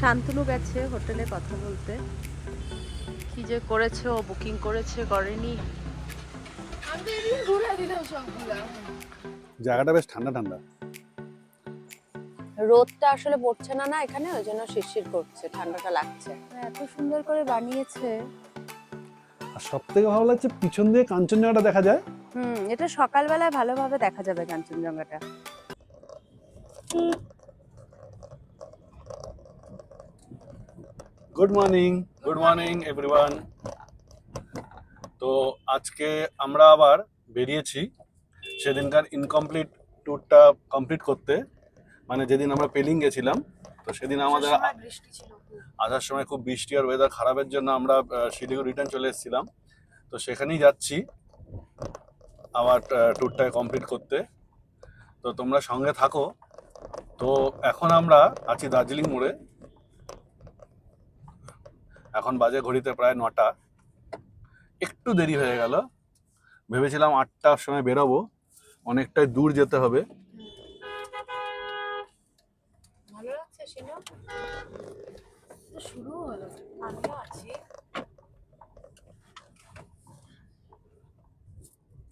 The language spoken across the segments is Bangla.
শান্তনু গেছে হোটেলে কথা বলতে। কি যে করেছে, ও বুকিং করেছে করেনি। জায়গাটা বেশ ঠান্ডা ঠান্ডা। রোদটা আসলে পড়ছে না এখানে, ওই জন্য শিরশির করছে, ঠান্ডাটা লাগছে। এত সুন্দর করে বানিয়েছে। আর সব থেকে ভালো লাগছে পিছন দিয়ে কাঞ্চনজঙ্ঘাটা দেখা যায়। এটা সকালবেলায় ভালোভাবে দেখা যাবে কাঞ্চনজঙ্ঘাটা। Good morning everyone. তো আজকে আমরা আবার বেরিয়েছি সেদিনকার ইনকমপ্লিট ট্যুরটা কমপ্লিট করতে। মানে যেদিন আমরা পেলিং গেছিলাম, তো সেদিন আমাদের আসার সময় খুব বৃষ্টি আর ওয়েদার খারাপের জন্য আমরা শিলিগুড়ি রিটার্ন চলে এসেছিলাম। তো সেখানেই যাচ্ছি আবার ট্যুরটা কমপ্লিট করতে। তো তোমরা সঙ্গে থাকো। তো এখন আমরা আছি দার্জিলিং মোড়ে। এখন বাজে ঘড়িতে প্রায় 9টা। একটু দেরি হয়ে গেল, ভেবেছিলাম 8টার সময় বেরোবো, অনেকটাই দূর যেতে হবে। ভালো লাগছে শিনু, শুরু হলো, আমিও আছি।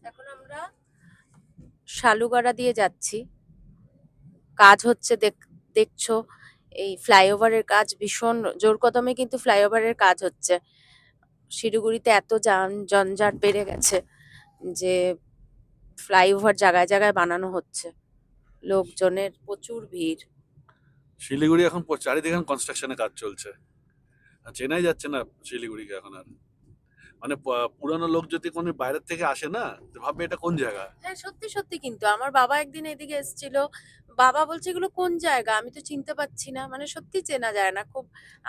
এখন আমরা শালুগড়া দিয়ে যাচ্ছি, কাজ হচ্ছে দেখছো। এই ফ্লাইওভারের কাজ ভীষণ জোর কদমে, কিন্তু ফ্লাইওভারের কাজ হচ্ছে। শিলিগুড়িতে এত জঞ্জাট বেড়ে গেছে যে ফ্লাইওভার জায়গায় জায়গায় বানানো হচ্ছে, লোকজনের প্রচুর ভিড়। শিলিগুড়ি এখন চারিদিকে কনস্ট্রাকশনের কাজ চলছে, চেনাই যাচ্ছে না শিলিগুড়িকে এখন আর। মানে পুরানো লোক যদি কোনো বাইরের থেকে আসে না, তো ভাববে এটা কোন জায়গা। হ্যাঁ, সত্যি সত্যি। কিন্তু আমার বাবা একদিন এদিকে এসেছিল, বাবা বলছে এগুলো কোন জায়গা, আমি তো চিনতে পারছি না। মানে সত্যি চেনা যায় না খুব।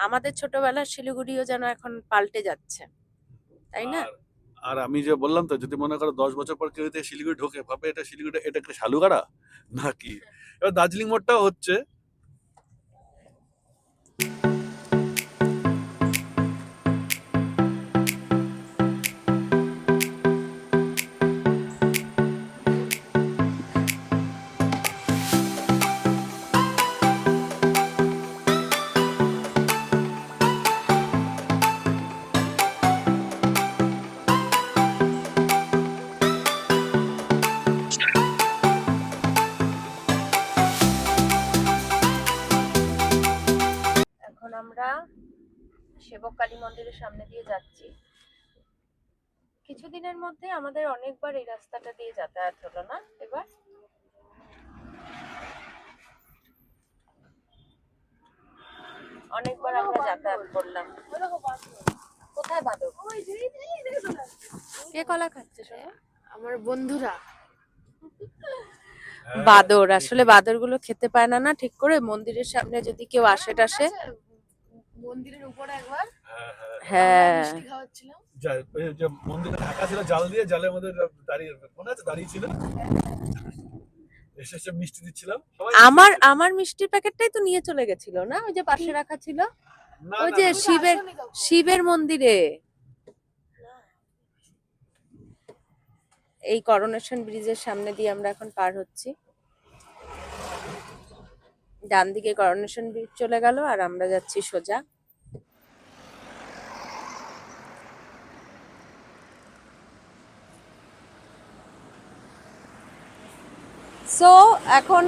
আমাদের ছোটবেলার শিলিগুড়িও যেন এখন পাল্টে যাচ্ছে, তাই না? আর আমি যে বললাম তো, যদি মনে করো 10 বছর পর কেউ যদি শিলিগুড়ি ঢোকে, ভাবে এটা শিলিগুড়ি, এটা একটা শালুগাড়া নাকি। এবার দার্জিলিং মোড়টাও হচ্ছে। এখন আমরা সেবক কালী মন্দিরের সামনে দিয়ে যাচ্ছি। কিছুদিনের মধ্যে আমাদের অনেকবার এই রাস্তাটা দিয়ে যাতায়াত হলো না, এবার অনেকবার আমরা যাতায়াত করলাম। কোথায় বাদর? কে কলা খাচ্ছে? আমার বন্ধুরা। বাদর আসলে বাদরগুলো খেতে পায় না না ঠিক করে। মন্দিরের সামনে যদি কেউ আসে টাসে, মন্দিরের উপরে একবার হ্যাঁ, মিষ্টি খাওয়াচ্ছিলাম। যে মন্দিরে ঢাকা ছিল জাল দিয়ে, জালের মধ্যে দাঁড়িয়ে, মনে আছে দাঁড়িয়ে ছিল, এসে এসে মিষ্টি দিচ্ছিলাম। আমার মিষ্টির প্যাকেটটাই তো নিয়ে চলে গেছিল না, ওই যে পাশে রাখা ছিল, না, ওই না, যে না, শিবের মন্দিরে। এই করোনেশন ব্রিজের সামনে দিয়ে আমরা এখন পার হচ্ছি। ডান দিকে করোনেশন ব্রিজ চলে গেল আর আমরা যাচ্ছি সোজা। সো এখন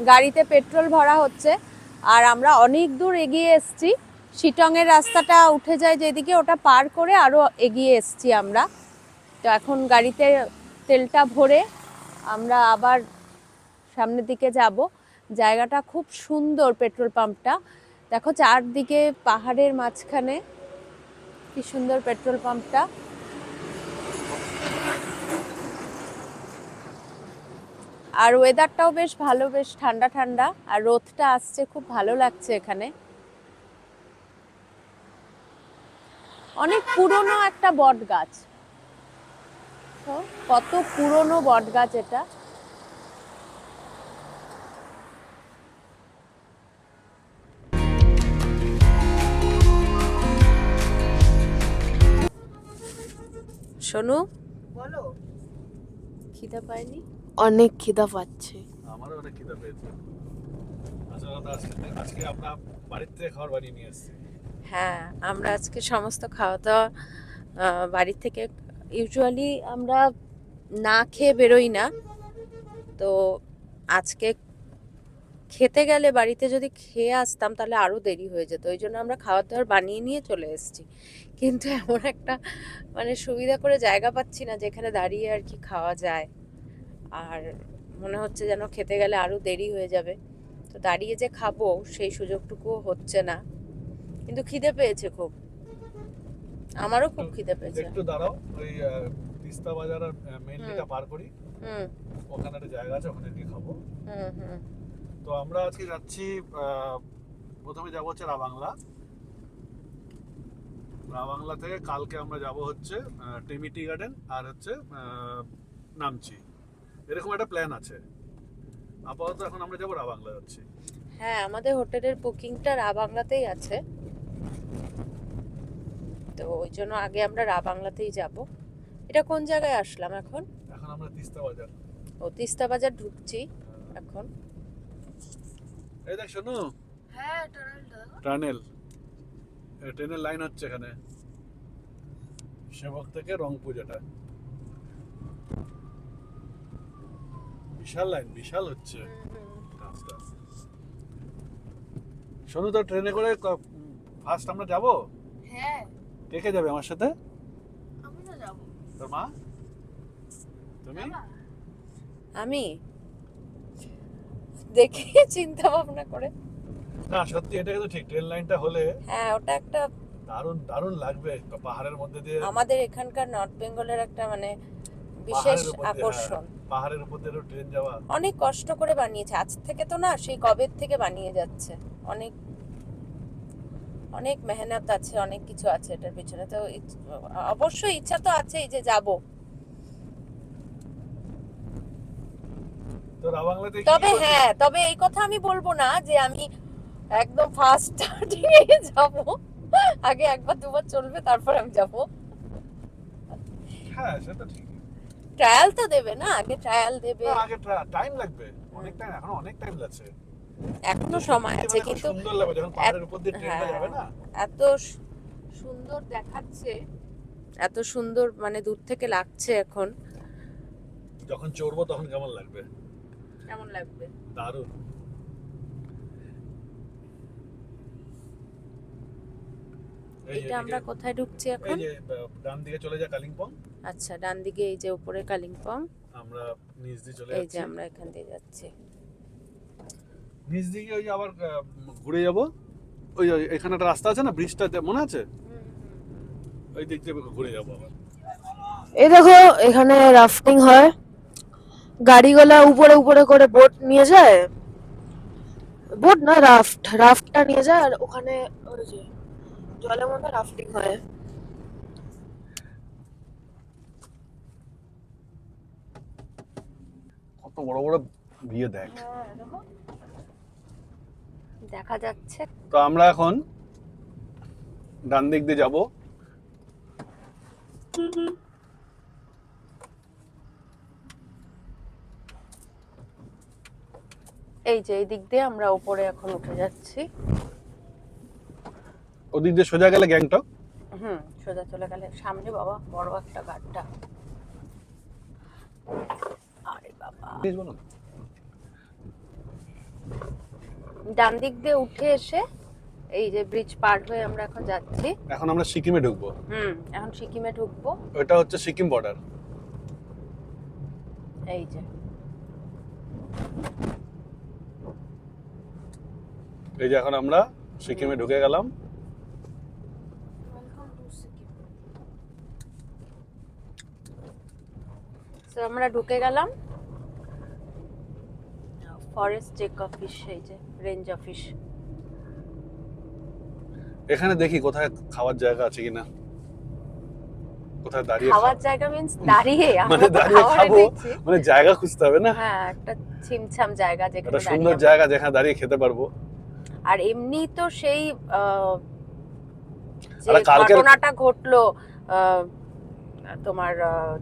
গাড়িতে পেট্রোল ভরা হচ্ছে আর আমরা অনেক দূর এগিয়ে এসেছি। শিটং এর রাস্তাটা উঠে যায় যেদিকে, ওটা পার করে আরো এগিয়ে এসেছি আমরা। তো এখন গাড়িতে তেলটা ভরে আমরা আবার সামনের দিকে যাব। জায়গাটা খুব সুন্দর, পেট্রোল পাম্পটা দেখো, চারদিকে পাহাড়ের মাঝখানে, কি সুন্দর পেট্রোল পাম্পটা। আর ওয়েদারটাও বেশ ভালো, বেশ ঠান্ডা ঠান্ডা, আর রোদটা আসছে, খুব ভালো লাগছে এখানে। অনেক পুরনো একটা বট গাছ, কত পুরনো বট গাছ এটা। সোনু, বলো। খিদা পায়নি? অনেক খিদা পাচ্ছে। আমারও অনেক খিদে পেয়েছে। আচ্ছা, কারণ আজকে আমরা বাড়ির থেকে খাবার বানিয়ে নিয়ে এসেছি। হ্যাঁ, আমরা আজকে সমস্ত খাওয়া দাওয়া বাড়ি থেকে, ইউজুয়ালি আমরা না খেয়ে বেরোই না, তো আজকে খেতে গেলে বাড়িতে যদি খেয়ে আসতাম তাহলে আরো দেরি হয়ে যেত, ওই জন্য আমরা খাবার দাবার বানিয়ে নিয়ে চলে এসেছি। কিন্তু এমন একটা মানে সুবিধা করে জায়গা পাচ্ছি না যেখানে দাঁড়িয়ে আর কি খাওয়া যায়, আর মনে হচ্ছে যেন খেতে গেলে আরো দেরি হয়ে যাবে, তো দাঁড়িয়ে যে খাবো সেই সুযোগটুকুও হচ্ছে না। কিন্তু খিদে পেয়েছে খুব, আমারও খুব খিদে পেয়েছে। একটু দাঁড়াও, ওই তিস্তা বাজার আর মেইনলিটা পার করি, হুম ওখানে একটা জায়গা আছে, ওখানে গিয়ে খাবো। হুম হুম তো আমরা আজকে যাচ্ছি, প্রথমে যাবো হচ্ছে রাবাংলা। রাবাংলা থেকে কালকে আমরা যাব হচ্ছে টেমিটি গার্ডেন আর হচ্ছে নামচি, এরকম একটা প্ল্যান আছে। আপাতত এখন আমরা যাবো রাবাংলা যাচ্ছি। হ্যাঁ, আমাদের হোটেলের বুকিংটা রাবাংলাতেই আছে, তো ওই জন্য আগে আমরা রাবাংলাতেই যাব। এটা কোন জায়গায় আসলাম এখন? এখন আমরা তিস্তা বাজার। ও, তিস্তা বাজার ঢুকছি এখন। এই দেখ শোনো, হ্যাঁ টানেলটা দেখো। টানেল, ট্রেনের লাইন হচ্ছে এখানে সেবক থেকে রংপুর, যেটা বিশাল লাইন, বিশাল হচ্ছে রাস্তা। শোনো, তো ট্রেনে করে ফার্স্ট আমরা যাব, হ্যাঁ কে কে যাবে আমার সাথে? আমি তো যাবো। তোর মা, তুমি? যাবা? আমি দেখি চিন্তা ভাবনা করে। না সত্যি, এটা কিন্তু ঠিক, ট্রেন লাইনটা হলে হ্যাঁ, ওটা একটা দারুণ দারুণ লাগবে, পাহাড়ের মধ্যে দিয়ে, আমাদের এখানকার নর্থ বেঙ্গলের একটা মানে বিশেষ পাহাড়ের উপর দিয়ে, আকর্ষণ। পাহাড়ের উপর দিয়ে ট্রেন যাওয়া। অনেক কষ্ট করে বানিয়েছে, আজ থেকে তো না, সেই কবের থেকে বানিয়ে যাচ্ছে। অনেক অনেক মেহনত আছে, অনেক কিছু আছে এটার পিছনে, তো অবশ্যই ইচ্ছা তো আছেই যে যাব। তো রাবাংলাতে কি তবে করছিস? হ্যাঁ, তবে এই কথা আমি বলবো না যে আমি একদম ফার্স্ট স্টার্টিং এ যাব, আগে একবার দুবার চলবে তারপর আমি যাব। হ্যাঁ সেটা ঠিক, ট্রায়াল তো দেবে না, আগে ট্রায়াল দেবে, আগে টাইম লাগবে, অনেক টাইম, এখনো অনেক টাইম লাগছে। এখনো সময় আছে। খুব কিন্তু সুন্দর লাগবে যখন পাহাড়ের উপর দিয়ে ট্রেনটা হ্যাঁ, যাবে না। এত সুন্দর দেখাচ্ছে, এত সুন্দর মানে দূর থেকে লাগছে, এখন যখন চড়বো তখন কেমন লাগবে, কেমন লাগবে। দারুণ। এই যে এটা আমরা এদিকে- কোথায় ঢুকছি এই এখন? যে ডান দিকে চলে যায় কালিম্পং, আচ্ছা, ডান দিকে এই যে উপরে কালিম্পং, আমরা নিচ দিয়ে চলে এই যে যাচ্ছি। আমরা এখান দিয়ে যাচ্ছি। নিচ দিকে ওই যে আবার ঘুরে যাব, ওই ওই এখানে একটা রাস্তা আছে না, ব্রিজটা মনে আছে, ওই দিক দিয়ে ঘুরে যাবো আবার। এই দেখো এখানে রাফটিং হয়, গাড়িগুলা উপরে উপরে করে বোট নিয়ে যায়, বোট না রাফটটা নিয়ে যায়, আর ওখানে ওই যে জলের মধ্যে রাফটিং হয়। কত বড় বড় বিয়ে দেখ। দেখা যাচ্ছে। তো আমরা এখন ডান দিক দিয়ে যাব, এই যে এই দিক দিয়ে আমরা উপরে এখন উঠে যাচ্ছি। ওদিক দিয়ে সোজা গেলে গ্যাংটক। সোজা চলে গেলে সামনে বাবা বড় একটা গাড্ডা, আরে বাবা। ডান দিক দিয়ে উঠে এসে এই যে ব্রিজ পার হয়ে আমরা এখন যাচ্ছি। এখন আমরা সিকিমে ঢুকবো। এখন সিকিমে ঢুকবো। ওটা হচ্ছে সিকিম বর্ডার। এই যে এখন আমরা সিকিমে ঢুকে গেলাম। তো আমরা ঢুকে গেলাম ফরেস্ট চেক অফিস, এই যে রেঞ্জ অফিস। এখানে দেখি কোথায় খাওয়ার জায়গা আছে কিনা, কোথায় দাঁড়িয়ে খাওয়ার জায়গা মিন্স দাঁড়িয়ে মানে দাঁড়িয়ে খাবো, এনেছি। মানে জায়গা খুঁজতে হবে না? হ্যাঁ, একটা ছিমছাম জায়গা যেখানে একটা সুন্দর দাঁড়িয়ে জায়গা যেখানে দাঁড়িয়ে খেতে পারবো। আর এমনি তো সেই যে আরে কালকের- ঘটনাটা ঘটলো, তোমার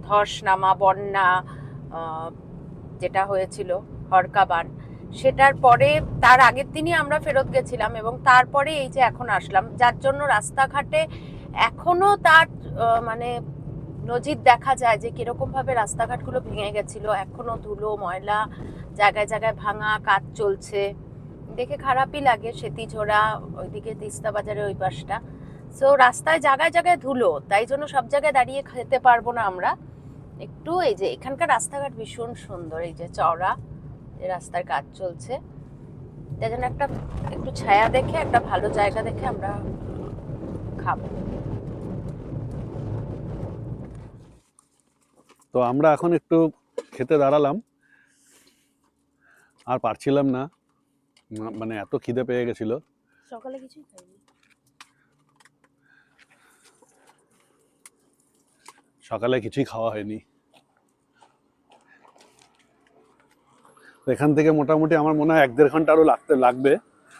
ধস নামা, বন্যা যেটা হয়েছিল হরকাবান, সেটার পরে তার আগের দিনই আমরা ফেরত গেছিলাম এবং তারপরে এই যে এখন আসলাম, যার জন্য রাস্তাঘাটে এখনো তার মানে নজির দেখা যায় যে কিরকম ভাবে রাস্তাঘাটগুলো ভেঙে গেছিল, এখনো ধুলো ময়লা, জায়গায় জায়গায় ভাঙা, কাজ চলছে, দেখে খারাপই লাগে। সেতিঝোড়া ওইদিকে তিস্তা বাজারের ওই পাশটা, সো রাস্তায় জায়গায় জায়গায় ধুলো, তাই জন্য সব জায়গায় দাঁড়িয়ে খেতে পারবো না আমরা। একটু এই যে এখানকার রাস্তাঘাট ভীষণ সুন্দর, এই যে চওড়া, যে রাস্তার কাজ চলছে, তাই জন্য একটু ছায়া দেখে একটা ভালো জায়গা দেখে আমরা খাবো। তো আমরা এখন একটু খেতে দাঁড়ালাম, আর পারছিলাম না, মানে এত খিদে পেয়ে গেছিল। সকালে কিছুই খাইনি। সকালে কিছুই খাওয়া হয়নি। এখান থেকে মোটামুটি আমার মনে হয় 1-1.5 ঘন্টা আরো লাগবে।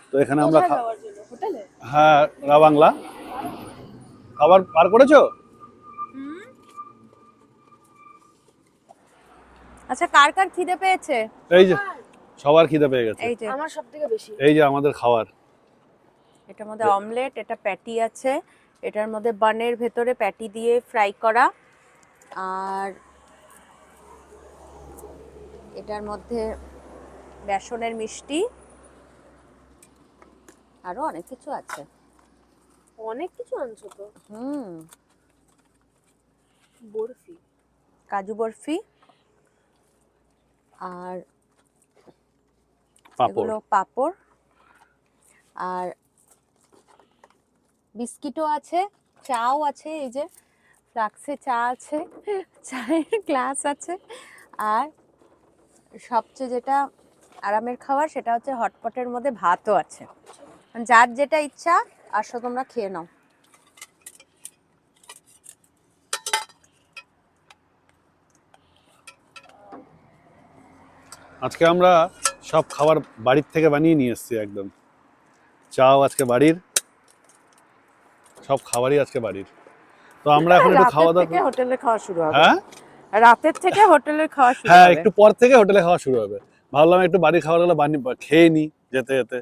তো এখানে আমরা হোটেলে? হ্যাঁ, রা বাংলা। খাবার পার করেছো? আচ্ছা, কার কার খিদে পেয়েছে? এই যে সবার খিদে পেয়ে গেছে। এই যে আমার সবথেকে বেশি। এই যে আমাদের খাবার। এটার মধ্যে অমলেট, এটা প্যাটি আছে, এটার মধ্যে বানের ভেতরে প্যাটি দিয়ে ফ্রাই করা, আর এটার মধ্যে বেসনের মিষ্টি, আরো অনেক কিছু আছে। অনেক কিছু আনছো তো। বরফি, কাজু বরফি, আর পাপড়। এগুলো পাপড়, আর বিস্কিটও আছে, চাও আছে, এই যে ফ্লাক্সে চা আছে, চায়ের গ্লাস আছে, আর সবচেয়ে যেটা আরামের খাবার সেটা হচ্ছে হটপটের মধ্যে ভাতও আছে। যার যেটা ইচ্ছা আসো তোমরা খেয়ে নাও। আজকে আমরা সব খাবার বাড়ির থেকে বানিয়ে নিয়ে এসেছি একদম। চাও আজকে বাড়ির, সব খাবারই আজকে বাড়ির। তো আমরা এখন একটু খাওয়া দাওয়া হোটেলে খাওয়া শুরু হবে। হ্যাঁ, রাতের থেকে হোটেলের খাওয়া শুরু হ্যাঁ, হবে। একটু পর থেকে হোটেলে খাওয়া শুরু হবে। ভাবলাম একটু বাড়ির খাবারগুলো খেয়ে নি যেতে যেতে।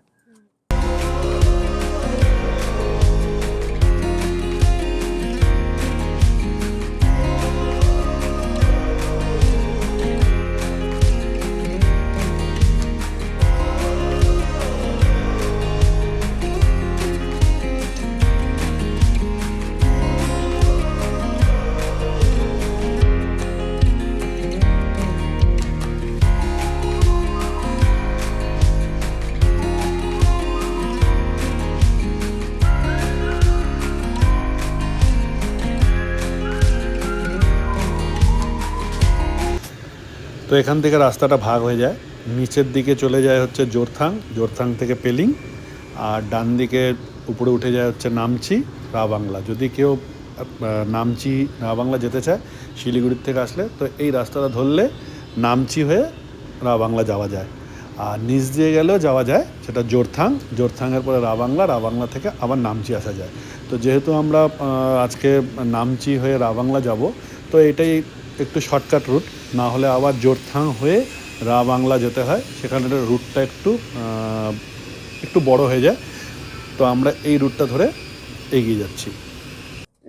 তো এখান থেকে রাস্তাটা ভাগ হয়ে যায়, নিচের দিকে চলে যায় হচ্ছে জোরথাং, জোরথাং থেকে পেলিং, আর ডান দিকে উপরে উঠে যায় হচ্ছে নামচি, রা বাংলা। যদি কেউ নামচি রা বাংলা যেতে চায় শিলিগুড়ির থেকে আসলে, তো এই রাস্তাটা ধরলে নামচি হয়ে রা বাংলা যাওয়া যায়। আর নিচ দিয়ে গেলেও যাওয়া যায়, সেটা জোরথাং, জোরথাংয়ের পরে রা বাংলা, রা বাংলা থেকে আবার নামচি আসা যায়। তো যেহেতু আমরা আজকে নামচি হয়ে রা বাংলা যাব, তো এটাই একটু শর্টকাট রুট, না হলে আবার জোরথাং হয়ে রা বাংলা যেতে হয়, সেখানে রুটটা একটু বড় হয়ে যায়। তো আমরা এই রুটটা ধরে এগিয়ে যাচ্ছি।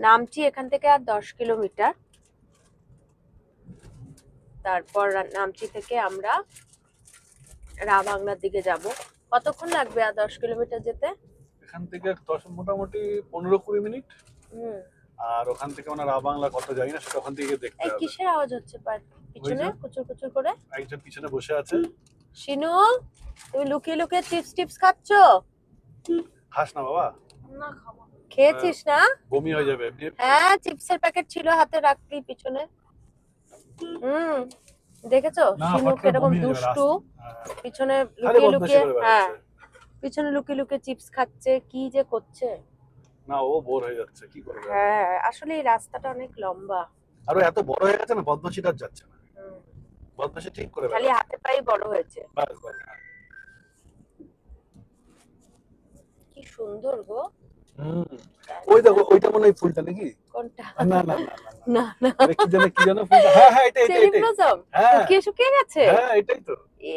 নামচি এখান থেকে আর 10 কিলোমিটার। তারপর নামচি থেকে আমরা রা বাংলার দিকে যাব। কতক্ষণ লাগবে আর 10 কিলোমিটার যেতে? এখান থেকে মোটামুটি 15-20 মিনিট। আর ওখান থেকে মানে রা বাংলা কত জানি না, সেটা ওখান থেকে দেখতে এই হবে। কিসের আওয়াজ হচ্ছে পিছনে কুচুর কুচুর করে? একজন পিছনে বসে আছে। শিনু, তুমি লুকিয়ে লুকিয়ে চিপস খাচ্ছ? খাস না বাবা, না খাবো। খেয়েছিস না? বমি হয়ে যাবে। হ্যাঁ, চিপসের প্যাকেট ছিল হাতে, রাখলি পিছনে। দেখেছো শিনু কিরকম দুষ্টু, পিছনে লুকিয়ে লুকিয়ে, হ্যাঁ পিছনে লুকিয়ে লুকিয়ে চিপস খাচ্ছে, কি যে করছে না, ও বোর হয়ে যাচ্ছে, কি করবে। হ্যাঁ, আসলে এই রাস্তাটা অনেক লম্বা, আর এত বড় হয়ে গেছে না, বদমাশিটা যাচ্ছে না, বদমাশি ঠিক করে খালি হাতে পায়ে বড় হয়েছে। কি সুন্দর গো। ওই দেখো, ওইটা মনে হয় ফুলটা নাকি? কোনটা? না না না না না, কি জানো ফুলটা? হ্যাঁ হ্যাঁ, এটাই চেরি এটাই। ব্লসম হ্যাঁ শুকিয়ে শুকিয়ে গেছে। হ্যাঁ, এটাই তো। এ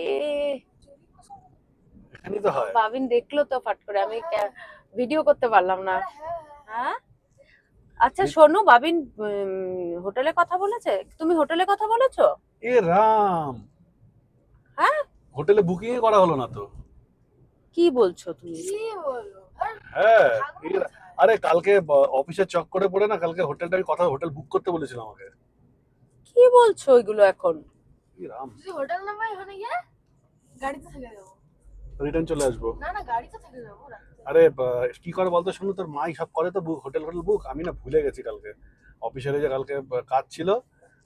এখানেই তো হয়। বাবিন দেখলো তো ফাট করে, আমি ভিডিও করতে পারলাম না। হ্যাঁ আচ্ছা শোনো, বাবিন হোটেলে কথা বলেছে? তুমি হোটেলে কথা বলেছো? এ রাম, হ্যাঁ হোটেলে বুকিং করা হলো না তো। কি বলছো তুমি? হ্যাঁ, আরে কালকে অফিসের চক্করে পড়ে না, কালকে হোটেলটা হোটেল বুক করতে বলেছিল আমাকে। কি বলছো এগুলো এখন? এ রাম, যদি হোটেল না পাই ওখানে গিয়ে গাড়িতে থেকে যাবো। রিটার্ন চলে আসবো। না না, গাড়িতে থেকে যাবো। আরে কি করে বলতো, শুনু, তোর মাই সব করে তো বুক, হোটেল বুক। আমি না ভুলে গেছি কালকে অফিসের যে কালকে কাজ ছিল,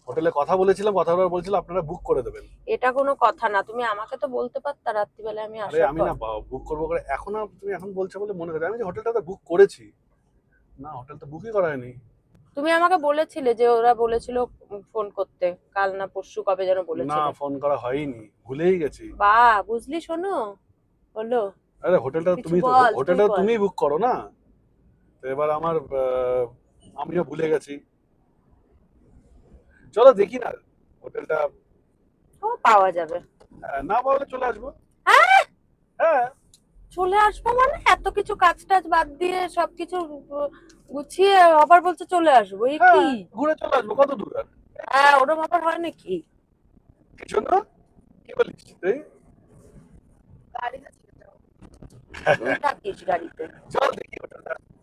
হোটেলে কথা বলেছিলাম, কথা বলে বলছিল আপনারা বুক করে দেবেন। এটা কোনো কথা না, তুমি আমাকে তো বলতে পারতা রাত্রিবেলা, আমি আরে আসার আমি পর। না বুক করবো করে এখন তুমি এখন বলছো বলে মনে করে আমি যে হোটেলটা তো বুক করেছি। না, হোটেল তো বুকই করা হয়নি। তুমি আমাকে বলেছিলে যে ওরা বলেছিল ফোন করতে, কাল না পরশু কবে যেন না, বলেছিলে। ফোন করা হয়নি, ভুলেই গেছি। বাহ, বুঝলি শোনো, হলো। আরে হোটেলটা কিছু তুমি বল, হোটেলটা তুই বল। তুমি বুক করো না, তো এবার আমার আমিও ভুলে গেছি। চলো দেখি না হোটেলটা, ও পাওয়া যাবে। না পাওয়ালে চলে আসবো। হ্যাঁ হ্যাঁ, চলে আসবো মানে এত কিছু কাজ টাজ বাদ দিয়ে সবকিছু গুছিয়ে আবার বলছে চলে আসবো, এই হ্যাঁ, কি? ঘুরে চলে আসবো, কত দূর আর? হ্যাঁ ওরম আবার হয় নাকি? কিছু না, কি বলিস তুই? গাড়িতে থেকে যাবো। তুই থাকিস গাড়িতে। চল দেখি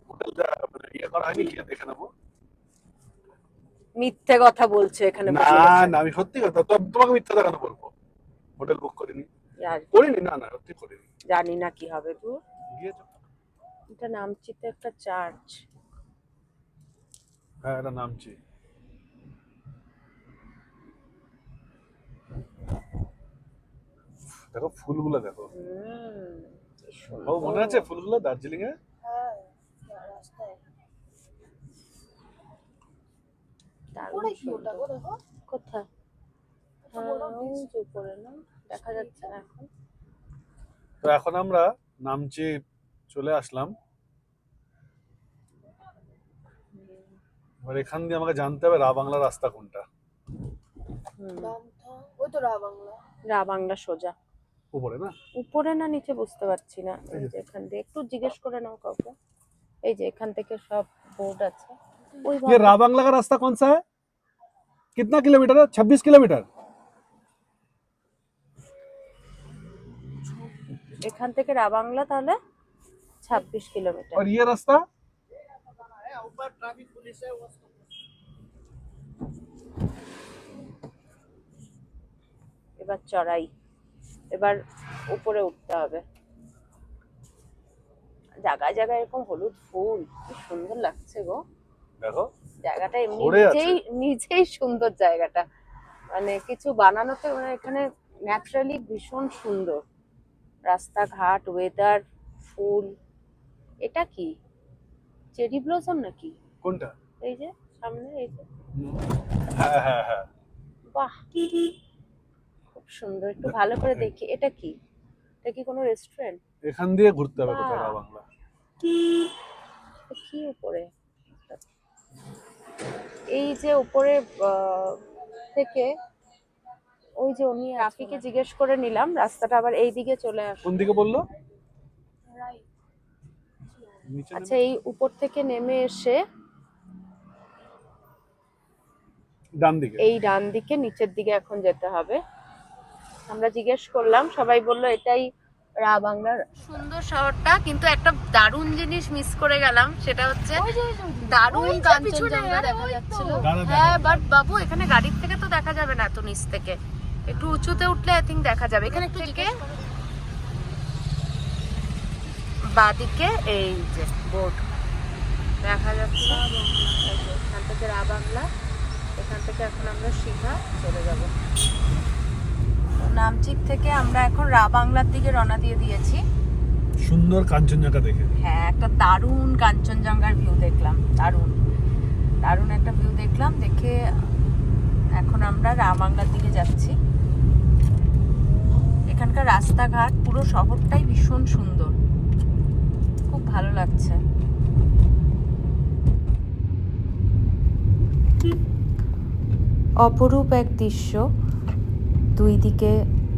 হোটেলটা মানে ইয়ে করা হয়নি, গিয়ে দেখে নেবো। মিথ্যে কথা বলছে এখানে না বসে বসে। না, আমি সত্যি কথা, তোমাকে মিথ্যা দেখানো বলবো। হোটেল বুক করিনি, আর করিনি, না না, সত্যি করিনি। জানি না কি হবে তুই। গিয়ে এটা নামচিতে একটা চার্চ। হ্যাঁ, এটা নামছি। দেখো ফুলগুলো দেখো। কি সুন্দর। ও মনে আছে ফুলগুলো দার্জিলিং এ? হ্যাঁ, রাস্তায়। দারুণ ওরে কি ওটা সুন্দর। গো, দেখো। কোথায়? হ্যাঁ, ওই যে উপরে না, দেখা যাচ্ছে না এখন। তো এখন আমরা নামচি চলে আসলাম। এবার এখান দিয়ে আমাকে জানতে হবে রা বাংলা রাস্তা কোনটা। নামটা ওই তো বাংলা। রা বাংলা সোজা উপরে না? উপরে না নিচে বুঝতে পারছি না। এই যে এখান দিয়ে একটু জিজ্ঞেস করে নাও কাউকে। এই যে এখান থেকে সব বোর্ড আছে। ওই ये रा बांग्ला का रास्ता कौन सा है? कितना किलोमीटर है? 26 किलोमीटर। এখান থেকে রা বাংলা তাহলে 26 কিলোমিটার। और ये रास्ता? এবার চড়াই, এবার উপরে উঠতে হবে। জায়গায় জায়গায় এরকম হলুদ ফুল, কি সুন্দর লাগছে গো। দেখো জায়গাটা এমনি ভরে আছে। নিজেই সুন্দর জায়গাটা, মানে কিছু বানানোতে মানে এখানে ন্যাচারালি ভীষণ সুন্দর। রাস্তাঘাট, ওয়েদার, ফুল। এটা কি চেরি ব্লসম নাকি? কোনটা? এই যে সামনে, এই যে। হ্যাঁ হ্যাঁ হ্যাঁ, বাহ খুব সুন্দর, একটু ভালো করে দেখি। এটা কি? এটা কি কোনো রেস্টুরেন্ট? এখান দিয়ে ঘুরতে হবে বাহ। কোথায় রা বাংলা। কি উপরে, এই যে উপরে থেকে ওই যে উনি রাফিকে জিজ্ঞেস করে নিলাম রাস্তাটা আবার এই দিকে চলে আসে। কোন দিকে বললো? রাইট। নিচে আচ্ছা এই উপর থেকে নেমে এসে ডান দিকে। এই ডান দিকে নিচের দিকে এখন যেতে হবে। আমরা জিজ্ঞেস করলাম, সবাই বললো এটাই রা বাংলার। সুন্দর শহরটা, কিন্তু একটা দারুণ জিনিস মিস করে গেলাম, সেটা হচ্ছে দারুণ কাঞ্চনজঙ্ঘা দেখা যাচ্ছিল। হ্যাঁ বাট বাবু এখানে গাড়ির থেকে তো দেখা যাবে না, এত নিচ থেকে একটু উঁচুতে উঠলে আই থিঙ্ক দেখা যাবে। এখানে থেকে বাদিকে এই যে বোর্ড দেখা যাচ্ছে, এই যে এখান থেকে রা বাংলা, এখান থেকে এখন আমরা সিধা চলে যাব। নামচিক থেকে আমরা এখন রা বাংলার দিকে রওনা দিয়ে দিয়েছি। সুন্দর কাঞ্চনজঙ্ঘা দেখে। হ্যাঁ একটা দারুণ কাঞ্চনজঙ্ঘার ভিউ দেখলাম, দারুণ দারুণ একটা ভিউ দেখলাম, দেখে এখন আমরা রা বাংলার দিকে যাচ্ছি। এখানকার রাস্তাঘাট পুরো শহরটাই ভীষণ সুন্দর, খুব ভালো লাগছে। অপরূপ এক দৃশ্য, দুই দিকে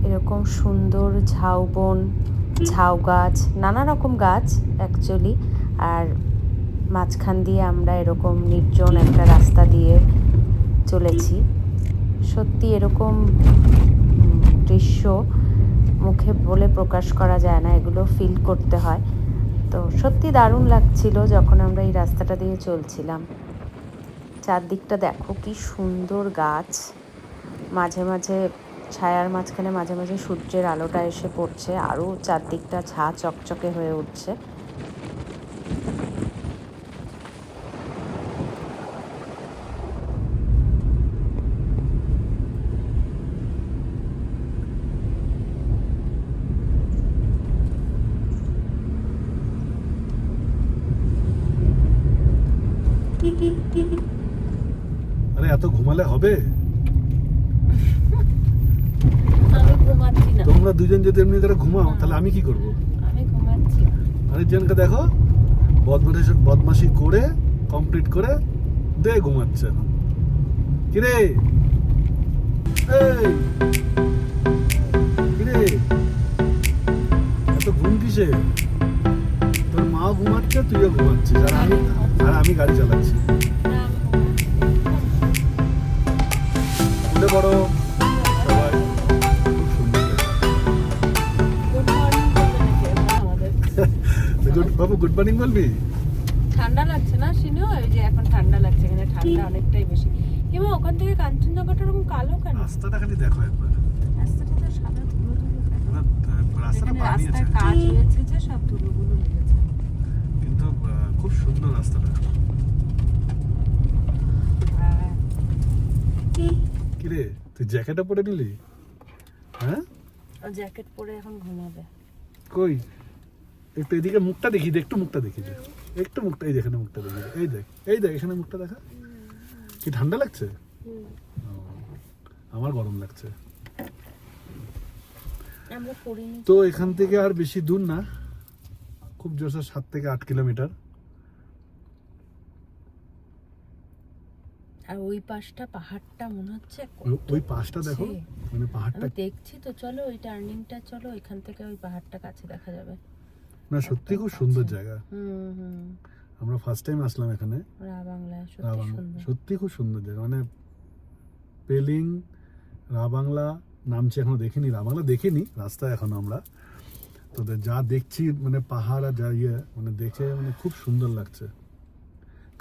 এরকম সুন্দর ঝাউবন, ঝাউ গাছ, নানা রকম গাছ অ্যাকচুয়ালি। আর মাঝখান দিয়ে আমরা এরকম নির্জন একটা রাস্তা দিয়ে চলেছি। সত্যি এরকম দৃশ্য মুখে বলে প্রকাশ করা যায় না, এগুলো ফিল করতে হয়। তো সত্যি দারুণ লাগছিল যখন আমরা এই রাস্তাটা দিয়ে চলছিলাম। চারদিকটা দেখো কি সুন্দর গাছ, মাঝে মাঝে ছায়ার মাঝখানে মাঝে মাঝে সূর্যের আলোটা এসে পড়ছে, আরও চারদিকটা ঝা চকচকে হয়ে উঠছে। আরে এত ঘুমালে হবে? আমি ঘুমাচ্ছি না, তোমরা দুজন যদি এমনি করে ঘুমাও তাহলে আমি কি করব? আমি ঘুমাচ্ছি না। আরেকজনকে দেখো বদমাশি করে কমপ্লিট করে দে ঘুমাচ্ছে এখন। কিরে এই কিরে এত ঘুম কিসে? তোর মাও ঘুমাচ্ছে, তুইও ঘুমাচ্ছিস, আর আমি গাড়ি চালাচ্ছি। উঠে পড়ো সবাই। খুব সুন্দর বাবু, গুড মর্নিং বলবি? ঠান্ডা লাগছে না শিনু? ওই যে এখন ঠান্ডা লাগছে, এখানে ঠান্ডা অনেকটাই বেশি। এবং ওখান থেকে কাঞ্চনজঙ্ঘাটা এরকম কালো কেন? রাস্তাটা খালি দেখো একবার। রাস্তাটা তো সাদা ধুলো ধুলো কেন? রাস্তাটা এখানে বানিয়েছে রাস্তার কাজ হয়েছে যে সব ধুলোগুলো লেগেছে। কিন্তু খুব সুন্দর রাস্তাটা। হ্যাঁ। কিরে তুই জ্যাকেটটা পরে নিলি? হ্যাঁ, ও জ্যাকেট পরে এখন ঘুমাবে। কই একটু এদিকে মুখটা দেখি দে, একটু মুখটা দেখি দে, একটু মুখটা, এই দেখে মুখটা দেখি দে, এই দেখ এখানে মুখটা দেখা। কি ঠান্ডা লাগছে? ও, আমার গরম লাগছে। আমরা পড়িনি। তো এখান থেকে আর বেশি দূর না, খুব জোরসে 7 থেকে 8 কিলোমিটার। আর ওই পাশটা পাহাড়টা মনে হচ্ছে ওই পাশটা দেখো, মানে পাহাড়টা আমি দেখছি তো। চলো ওই টার্নিংটা, চলো এখান থেকে ওই পাহাড়টা কাছে দেখা যাবে। না সত্যি খুব সুন্দর জায়গা। হুম। আমরা ফার্স্ট টাইম আসলাম এখানে। রাবাংলা সত্যি রাবাংলা সুন্দর। সত্যি খুব সুন্দর জায়গা, মানে পেলিং রাবাংলা নামছি, এখনো দেখিনি, রাবাংলা দেখিনি রাস্তা এখনো আমরা। তো যা দেখছি মানে পাহাড় আর যা ইয়ে, মানে দেখে মানে খুব সুন্দর লাগছে।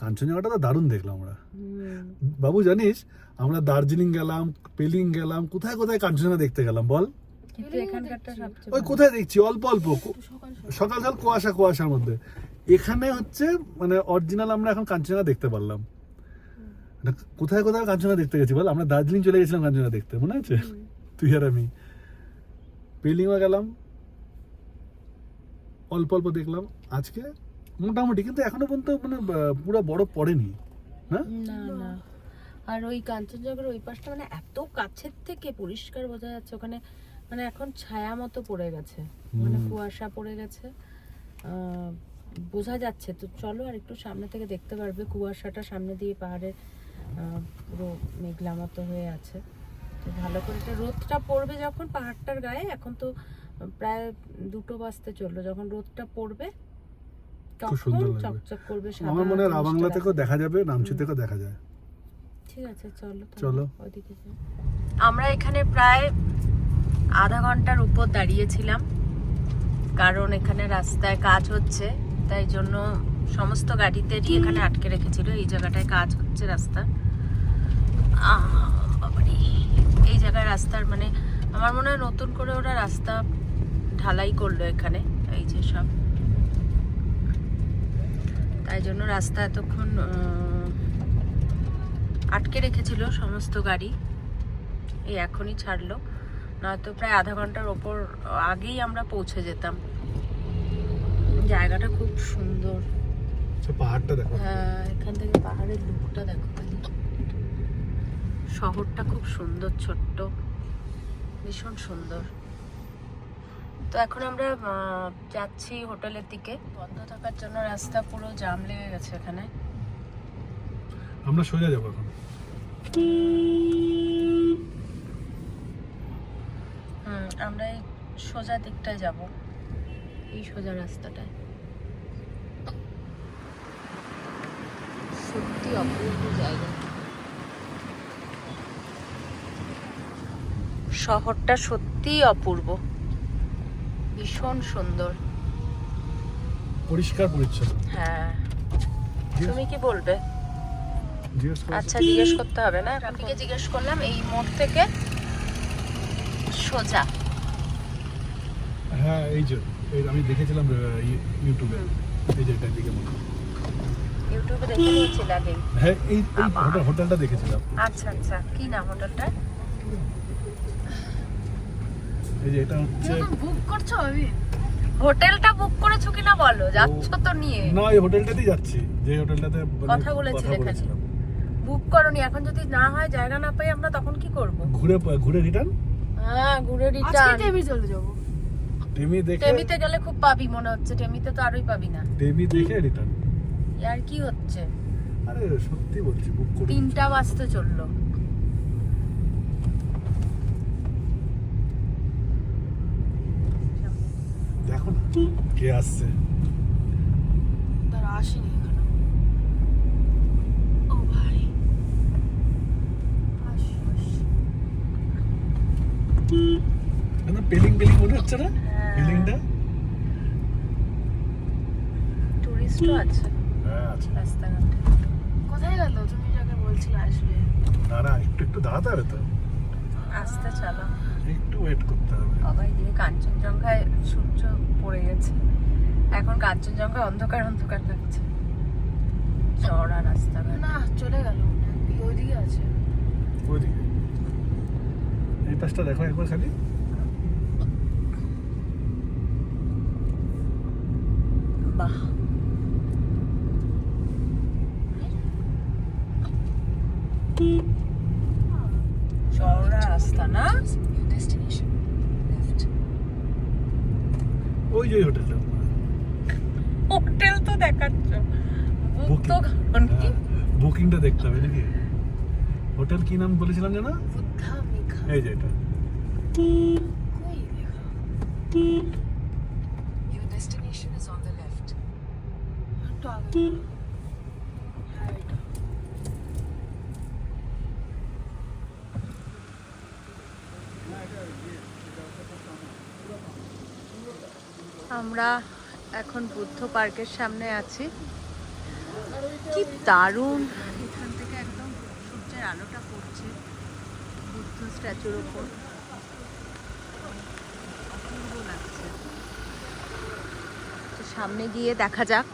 কাঞ্চনজঙ্ঘাটা তো দারুণ দেখলাম আমরা। বাবু জানিস আমরা দার্জিলিং গেলাম, পেলিং গেলাম, কোথায় কোথায় কাঞ্চনজঙ্ঘা দেখতে গেলাম বল? কিন্তু এখানকারটা সবচেয়ে ওই কোথায় দেখছি অল্প অল্প সকাল সকাল কুয়াশার মধ্যে। এখানে হচ্ছে মানে অরিজিনাল আমরা এখন কাঞ্চনজঙ্ঘা দেখতে পারলাম। কোথায় কোথায় কাঞ্চনজঙ্ঘা দেখতে গেছি বল? আমরা দার্জিলিং চলে গেছিলাম কাঞ্চনজঙ্ঘা দেখতে, মনে আছে? তুই আর আমি পেলিংও গেলাম, অল্প অল্প দেখলাম আজকে মোটামুটি, কিন্তু এখনো পর্যন্ত মানে পুরো বরফ পড়েনি না। না না। আর ওই কাঞ্চনজঙ্ঘার ওই পাশটা মানে এত কাছের থেকে পরিষ্কার বোঝা যাচ্ছে, ওখানে মানে এখন ছায়া মতো পড়ে গেছে, মানে কুয়াশা পড়ে গেছে, বোঝা যাচ্ছে। তো চলো আর একটু সামনে থেকে দেখতে পারবে কুয়াশাটা সামনে দিয়ে পাহাড়ের পুরো মেঘলা মতো হয়ে আছে। তো ভালো করে রোদটা পড়বে যখন পাহাড়টার গায়ে, এখন তো প্রায় 2টো বাজতে চললো, যখন রোদটা পড়বে খুব সুন্দর লাগবে, চকচক করবে। আমার মনে হয় রাবাংলা থেকেও দেখা যাবে, নামচি থেকেও দেখা যায়। ঠিক আছে চলো ওইদিকে। আমরা এখানে প্রায় আধা ঘন্টার উপর দাঁড়িয়েছিলাম, কারণ এখানে রাস্তায় কাজ হচ্ছে, তাই জন্য সমস্ত গাড়িতেই এখানে আটকে রেখেছিল। এই জায়গাটায় কাজ হচ্ছে রাস্তা, এই জায়গায় রাস্তার মানে আমার মনে হয় নতুন করে ওরা রাস্তা ঢালাই করলো এখানে, এই যে সব, তাই জন্য রাস্তা এতক্ষণ আটকে রেখেছিল সমস্ত গাড়ি। এই এখনই ছাড়লো, নয়তো প্রায় আধা ঘন্টার ওপর আগেই আমরা পৌঁছে যেতাম। জায়গাটা খুব সুন্দর, পাহাড়টা দেখো। হ্যাঁ, এখান থেকে পাহাড়ের লুকটা দেখো, শহরটা খুব সুন্দর, ছোট্ট, ভীষণ সুন্দর। তো এখন আমরা যাচ্ছি হোটেলের দিকে। বন্ধ থাকার জন্য রাস্তা পুরো জাম লেগে গেছে এখানে। আমরা সোজা যাবো এখন। আমরা এই সোজা দিকটায় যাব। এই সোজা রাস্তাটায়। সত্যি অপূর্ব জায়গা। শহরটা সত্যিই অপূর্ব, ভীষণ সুন্দর। পরিষ্কার পরিচ্ছন্ন। হ্যাঁ, তুমি কি বলবে? জিজ্ঞেস করো। আচ্ছা, জিজ্ঞেস করতে হবে না, এখন থেকে জিজ্ঞেস করলাম। এই মোড় থেকে সোজা। হ্যাঁ, এই যে আমি দেখেছিলাম ইউটিউবে, এই যে এটার দিকে মনে হয়। ইউটিউবে দেখে নিয়েছিল আগেই। হ্যাঁ, এই হোটেলটা দেখেছিলাম। আচ্ছা আচ্ছা, কি নাম হোটেলটা? এই যে এটা হচ্ছে, বুক করছো? আমি হোটেলটা বুক করেছো কিনা বলো, যাচ্ছ তো নিয়ে। না এই হোটেলটাতেই যাচ্ছি, যে হোটেলটাতে কথা বলেছিলে এখানে। বুক করনি, এখন যদি না হয়, জায়গা না পাই আমরা, তখন কি করব? ঘুরে রিটার্ন। হ্যাঁ, ঘুরে আজকে রিটার্ন। টেমি চলে যাবো। টেমি দেখে, টেমিতে গেলে খুব পাবি মনে হচ্ছে, টেমিতে তো আরোই পাবি না। টেমি দেখে রিটার্ন। আর কি হচ্ছে, আরে সত্যি বলছি, বুক করে 3টা বাজতে চললো। দেখো না কে আসছে। তারা আসেনি এখানে। ও ভাই, না পেলিং মনে হচ্ছে না পেলিংটা? টুরিস্টও আছে হ্যাঁ আছে। রাস্তাঘাটে। কোথায় গেল? তুমি যাকে বলছিলে আসবে। দাঁড়া, একটু দাঁড়াতে হবে তো, আসতে চলো। একটু ওয়েট করতে হবে। বাবাই দিয়ে কাঞ্চনজঙ্ঘায় সূর্য পড়ে গেছে, এখন কাঞ্চনজঙ্ঘায় অন্ধকার অন্ধকার লাগছে। চড়া রাস্তাঘাট। না, চলে গেল। ওইদিকে আছে। ওইদিকে এই পাশটা দেখো একবার খালি। বাহ, চড়া রাস্তা না? ওই যে হোটেলটা, হোটেল তো দেখাচ্ছ, বুক তো Booking. করনি। বুকিংটা দেখতে হবে নাকি? হোটেল কি নাম বলেছিলাম জানো? বুদ্ধা মেঘা। এই যে এটা। কই লেখা? একটু আগে। হ্যাঁ, এটা। আমরা এখন বুদ্ধ পার্কের সামনে আছি। কি দারুণ, এখান থেকে একদম সূর্যের আলোটা পড়ছে বুদ্ধ স্ট্যাচুর উপর, অপূর্ব লাগছে। তো সামনে গিয়ে দেখা যাক।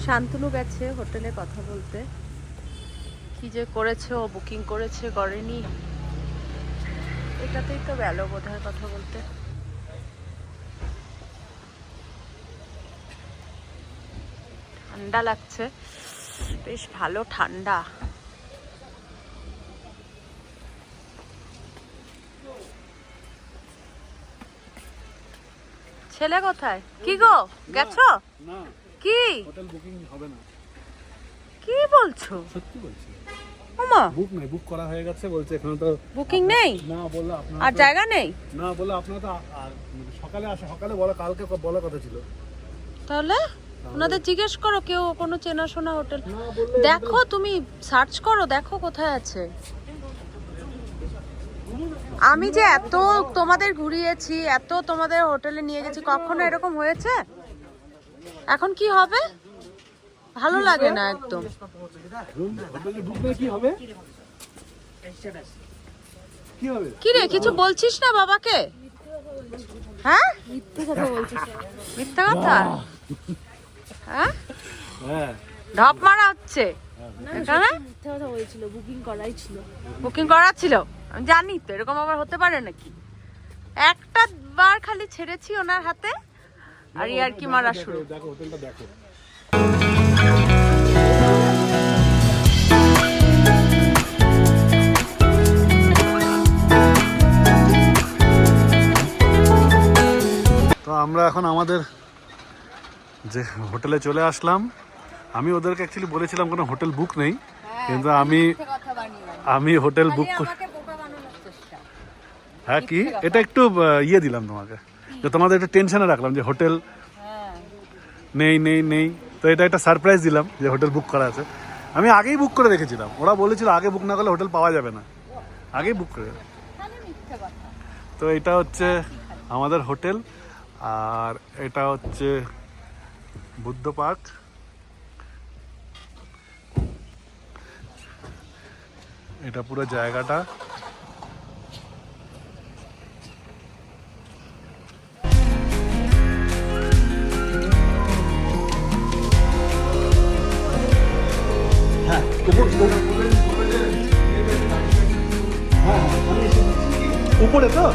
শান্তনু গেছে হোটেলে কথা বলতে, কি যে করেছে ও, বুকিং করেছে করেনি, এটাতেই তো গেল বোধহয় কথা বলতে। ঠান্ডা লাগছে, বেশ ভালো ঠান্ডা। ছেলে কোথায়? কি গো, গেছো? না, কি হোটেল বুকিং হবে না। কি বলছো? সত্যি বলছি, ওমা, বুক নাই, বুক করা হয়ে গেছে বলছে। এখানে তো বুকিং নেই না বললো আপনার, আর জায়গা নেই। না বললো আপনারা তো সকালে আসে, সকালে বলা, কালকে বলার কথা ছিল। তাহলে ওনাদের জিজ্ঞেস করো, কেউ কোনো চেনাশোনা হোটেল না বললে দেখো, তুমি সার্চ করো, দেখো কোথায় আছে। আমি যে এত তোমাদের ঘুরিয়েছি, এত তোমাদের হোটেলে নিয়ে গেছি, কখনো এরকম হয়েছে? এখন কি হবে? ভালো লাগে না একদম। হোটেলে বুক নাই, কি হবে? কি হবে? কি রে, কিছু বলছিস না বাবাকে? হ্যাঁ, মিথ্যা কথা। হ্যাঁ, হ্যাঁ, ঢপ মারা হচ্ছে। এখানে মিথ্যা কথা বলছিল, বুকিং করাই ছিল। বুকিং করা ছিল, আমি জানি তো এরকম আবার হতে পারে নাকি। একটা বার খালি ছেড়েছি ওনার হাতে আর ইয়ার কি মারা শুরু। দেখো হোটেলটা দেখো। তো আমরা এখন আমাদের যে হোটেলে চলে আসলাম। আমি ওদেরকে অ্যাকচুয়ালি বলেছিলাম কোনো হোটেল বুক নেই, কিন্তু আমি হোটেল বুক হ্যাঁ কি এটা একটু ইয়ে দিলাম তোমাকে, যে তোমাদের একটু টেনশনে রাখলাম যে হোটেল নেই নেই নেই। তো এটা একটা সারপ্রাইজ দিলাম যে হোটেল বুক করা আছে। আমি আগেই বুক করে রেখেছিলাম, ওরা বলেছিল আগে বুক না করলে হোটেল পাওয়া যাবে না, আগেই বুক করে। তো এটা হচ্ছে আমাদের হোটেল, আর এটা হচ্ছে বুদ্ধ পার্ক। এটা পুরো জায়গাটা উপরে তো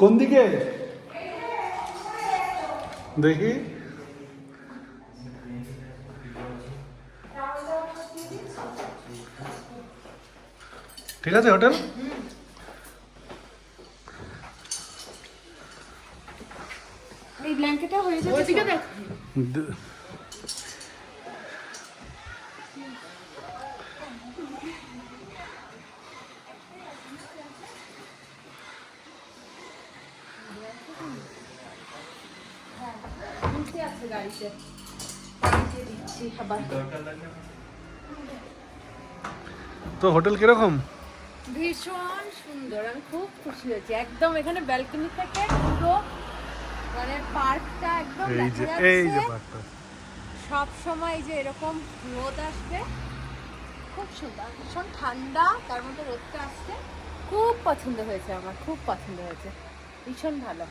কোন দিকে দেখি? ঠিক আছে হোটেল। এই ব্ল্যাঙ্কেটটা হয়ে যাবে, ওইদিকে দেখ। তো হোটেল কিরকম? ভীষণ সুন্দর, আমি খুব খুশি হয়েছি। একদম এখানে ব্যালকনি থেকে পুরো মানে পার্কটা একদম এই যে দেখা এই যে যাচ্ছে। পার্কটা সব সময় যে এরকম রোদ আসবে, খুব সুন্দর, ভীষণ ঠান্ডা, তার মধ্যে রোদটা আসছে, খুব পছন্দ হয়েছে আমার, খুব পছন্দ হয়েছে, ভীষণ ভালো।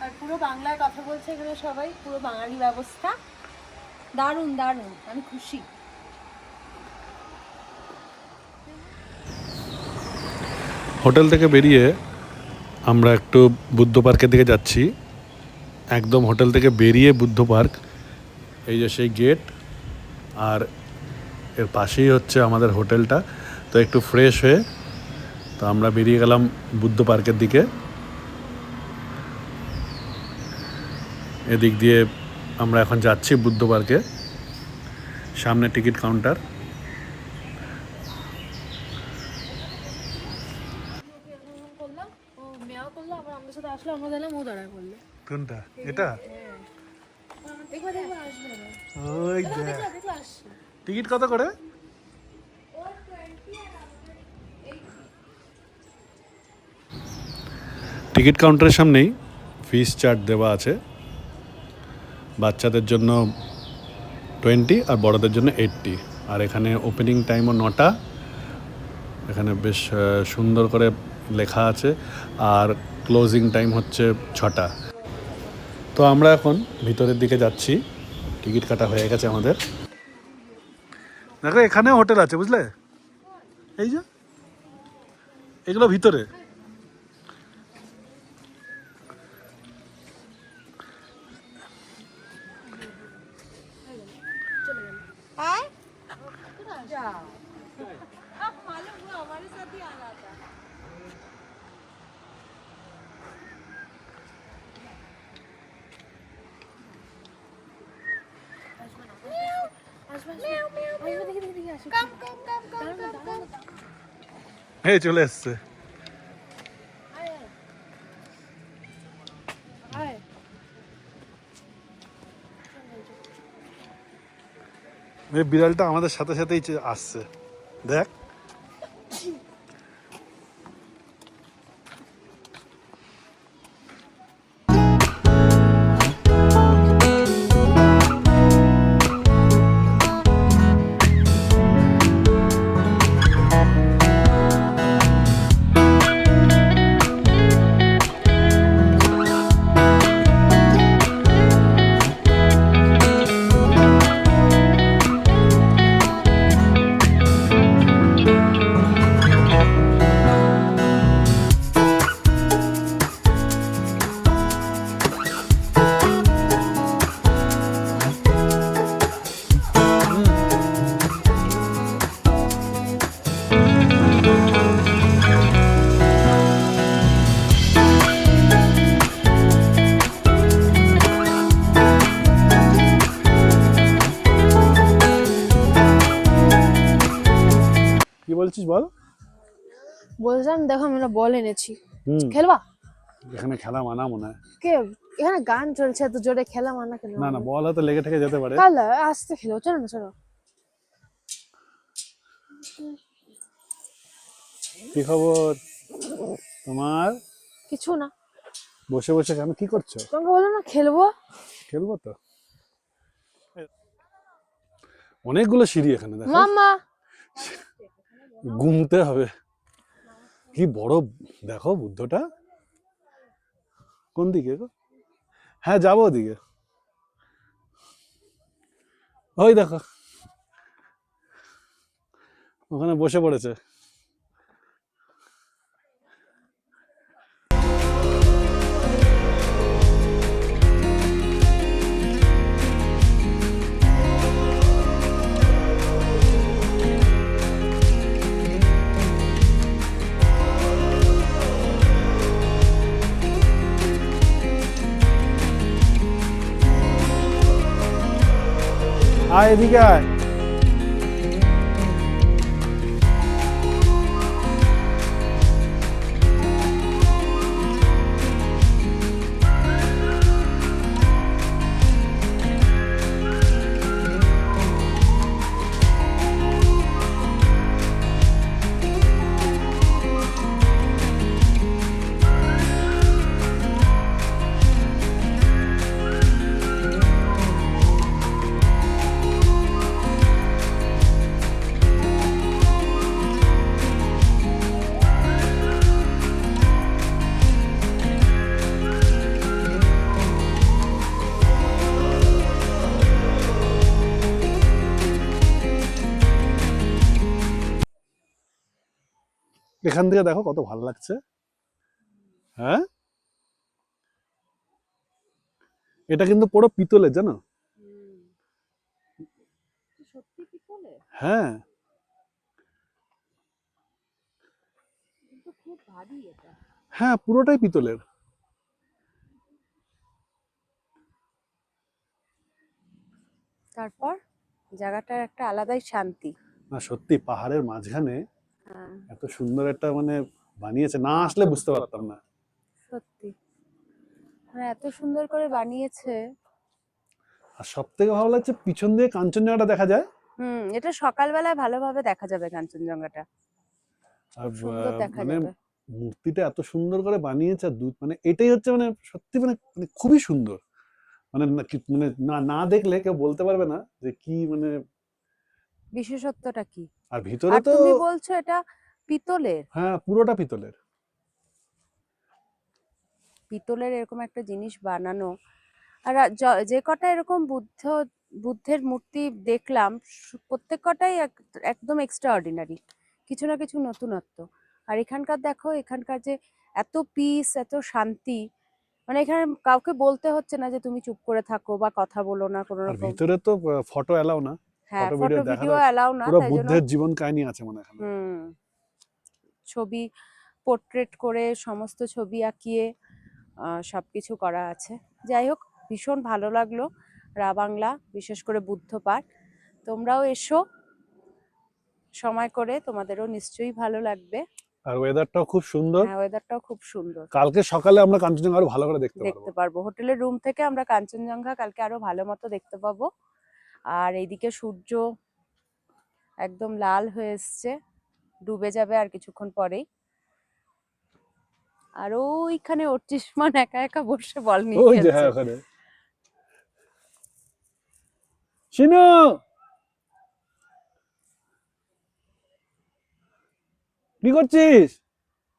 আর পুরো বাংলায় কথা বলছে এখানে সবাই, পুরো বাঙালি ব্যবস্থা, দারুণ দারুণ, আমি খুশি। হোটেল থেকে বেরিয়ে আমরা একটু বুদ্ধ পার্কের দিকে যাচ্ছি। একদম হোটেল থেকে বেরিয়ে বুদ্ধ পার্ক, এই যে সেই গেট, আর এর পাশেই হচ্ছে আমাদের হোটেলটা। তো একটু ফ্রেশ হয়ে তো আমরা বেরিয়ে গেলাম বুদ্ধ পার্কের দিকে। এদিক দিয়ে আমরা এখন যাচ্ছি বুদ্ধ পার্কে, সামনে টিকিট কাউন্টার। করলাম, ও মেয়াও করলো, আবার আমাদের সাথে আসলো, আমরা দিলাম, ও দাঁড়ায় করলো। কোনটা এটা? দেখবা দেখবা আসবে না, ওই দেখলা আসছে। টিকিট কত করে? টিকিট কাউন্টারের সামনেই ফিস চার্ট দেওয়া আছে। বাচ্চাদের জন্য 20 আর বড়দের জন্য 80। আর এখানে ওপেনিং টাইমও 9টা, এখানে বেশ সুন্দর করে লেখা আছে। আর ক্লোজিং টাইম হচ্ছে 6টা। তো আমরা এখন ভিতরের দিকে যাচ্ছি, টিকিট কাটা হয়ে গেছে আমাদের। দেখো এখানেও হোটেল আছে, বুঝলে? এই যে এগুলো ভিতরে। हमारे साथ ही आ रहा था। এই চলে এসছে। এই বিড়ালটা আমাদের সাথে সাথেই আসছে, দেখ। কি বলছিস বল? বলছিলাম দেখো আমরা বল এনেছি, হুম, খেলবা? এখানে খেলা মানা মনে হয়। কে এখানে গান চলছে এত জোরে, খেলা মানা কেন? না না, বল হয়তো লেগে ঠেকে যেতে পারে। কাল আসতে খেলো, চলো না চলো। কি খবর তোমার? কিছু না, বসে বসে কেন, কি করছো? তোমাকে বলো না খেলবো। খেলবো তো। অনেকগুলো সিঁড়ি এখানে, দেখো। মাম্মা গুনতে হবে। কি বড় দেখো বুদ্ধটা। কোন দিকে গো? হ্যাঁ, যাবো ওদিকে। ওই দেখো, ওখানে বসে পড়েছে। আয় এদিকে আয়। এখান থেকে দেখো কত ভালো লাগছে। হ্যাঁ, এটা কিন্তু পুরো পিতলের, জানো? সত্যি পিতলের? হ্যাঁ, কিন্তু খুব ভারী এটা। হ্যাঁ, পুরোটাই পিতলের। তারপর জায়গাটার একটা আলাদাই শান্তি। না সত্যি, পাহাড়ের মাঝখানে হ্যাঁ, এত সুন্দর একটা মানে বানিয়েছে, না আসলে বুঝতে পারতাম না। সত্যি মানে এত সুন্দর করে বানিয়েছে। আর সব থেকে ভালো লাগছে পিছন দিয়ে কাঞ্চনজঙ্ঘাটা দেখা যায়। এটা সকালবেলায় ভালোভাবে দেখা যাবে কাঞ্চনজঙ্ঘাটা, আর সুন্দর দেখা মানে যাবে। মূর্তিটা এত সুন্দর করে বানিয়েছে, আর মানে এটাই হচ্ছে মানে সত্যি মানে মানে খুবই সুন্দর। মানে মানে না না দেখলে কেউ বলতে পারবে না যে কি মানে। বিশেষত্বটা কি? আর ভিতরে আর তো তুমি বলছো এটা পিতলের? হ্যাঁ, পুরোটা পিতলের। পিতলের এরকম একটা জিনিস বানানো। আর যে কটা এরকম বুদ্ধের মূর্তি দেখলাম, প্রত্যেক কটাই একদম এক্সট্রা অর্ডিনারি, কিছু না কিছু নতুনত্ব। আর এখানকার দেখো, এখানকার যে এত পিস, এত শান্তি, মানে এখানে কাউকে বলতে হচ্ছে না যে তুমি চুপ করে থাকো বা কথা বলো না কোনো আর রকম। ভিতরে তো ফটো এলাও না, হ্যাঁ, ফটো ফটো ভিডিও ভিডিও দেখানো। এলাও না, পুরো তাই জন্য। বুদ্ধের জীবন কাহিনী আছে মনে হয় এখানে। হুম ছবি পোর্ট্রেট করে সমস্ত ছবি আঁকিয়ে সব কিছু করা আছে। যাই হোক, ভীষণ ভালো লাগলো বাংলা, বিশেষ করে বুদ্ধ পার্ক। তোমরাও এসো সময় করে, তোমাদেরও নিশ্চয়ই ভালো লাগবে। আর ওয়েদারটাও খুব সুন্দর। হ্যাঁ, ওয়েদারটাও খুব সুন্দর। কালকে সকালে আমরা কাঞ্চনজঙ্ঘা আরো ভালো করে দেখতে পারবো। দেখতে পারবো হোটেলের রুম থেকে আমরা কাঞ্চনজঙ্ঘা কালকে আরো ভালো মতো দেখতে পাবো। আর এইদিকে সূর্য একদম লাল হয়ে এসছে, ডুবে যাবে আর কিছুক্ষণ পরেই। আর ওইখানে অর্চিষ্মান একা একা বসে বল নিয়ে ওই যে হ্যাঁ খেলছে। ওখানে শিনু, কি করছিস?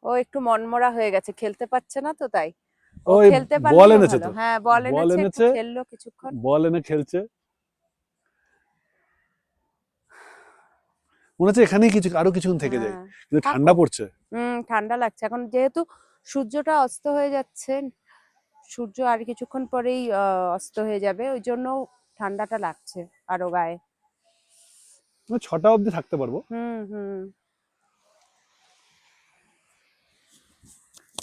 ও একটু মনমরা হয়ে গেছে, খেলতে পারছে না তো তাই। ও ওই খেলতে বল পারলে এনেছে ভালো। তো। হ্যাঁ, বল বল এনেছে, একটু এনেছে। খেললো কিছুক্ষণ। বল এনে খেলছে, মনে হচ্ছে এখানেই কিছু আরো কিছুক্ষণ থেকে যাই, হ্যাঁ, কিন্তু থাকো। ঠান্ডা পড়ছে। ঠান্ডা লাগছে এখন, যেহেতু সূর্যটা অস্ত হয়ে যাচ্ছে, সূর্য আর কিছুক্ষণ পরেই অস্ত হয়ে যাবে, ওই জন্য ঠান্ডাটা লাগছে আরো গায়ে। 6টা অবধি থাকতে পারবো। হুম।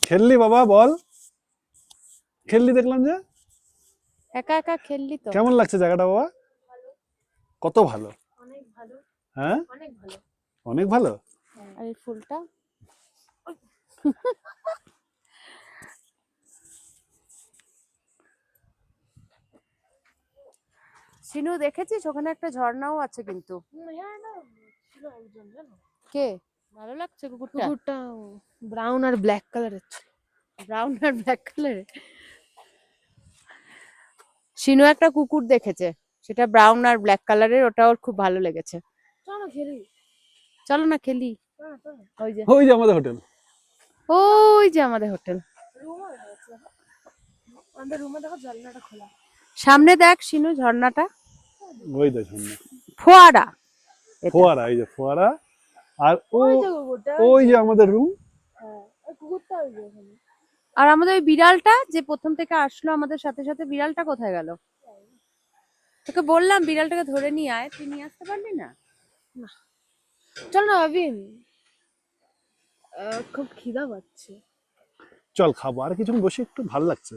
খেললি বাবা, বল খেললি দেখলাম যে। একা একা খেললি তো। কেমন লাগছে জায়গাটা বাবা? কত ভালো। অনেক ভালো, হ্যাঁ অনেক ভালো। অনেক ভালো। আর এই ফুলটা সিনু, দেখেছিস ওখানে একটা ঝর্ণাও আছে কিন্তু। ছিল একজন, জানো? কে? ভালো লাগছে কুকুরটা? কুকুরটা ব্রাউন আর ব্ল্যাক কালারের ছিল। ব্রাউন আর ব্ল্যাক কালারের। সিনু একটা কুকুর দেখেছে, সেটা ব্রাউন আর ব্ল্যাক কালারের, ওটা ওর খুব ভালো লেগেছে। চলো খেলি। চলো না খেলি। ওই যে ওই যে আমাদের হোটেল। ওই যে আমাদের হোটেল। আমাদের রুমে দেখো জানলাটা খোলা। সামনে দেখ সিনু ঝর্ণাটা, ওই দেখ সামনে ফোয়ারা এটা। ফোয়ারা, এই যে ফোয়ারা। আর ওই যে কুকুরটা, ওই যে আমাদের রুম। হ্যাঁ ওই কুকুরটা ওই যে ওখানে। আর আমাদের ওই বিড়ালটা যে প্রথম থেকে আসলো আমাদের সাথে সাথে, বিড়ালটা কোথায় গেল? তোকে বললাম বিড়ালটাকে ধরে নিয়ে আয়, তুই নিয়ে আসতে পারলি না। চল না আবিন, খুব খিদা পাচ্ছে। চল খাবো, আর কিছুক্ষণ বসে, একটু ভালো লাগছে।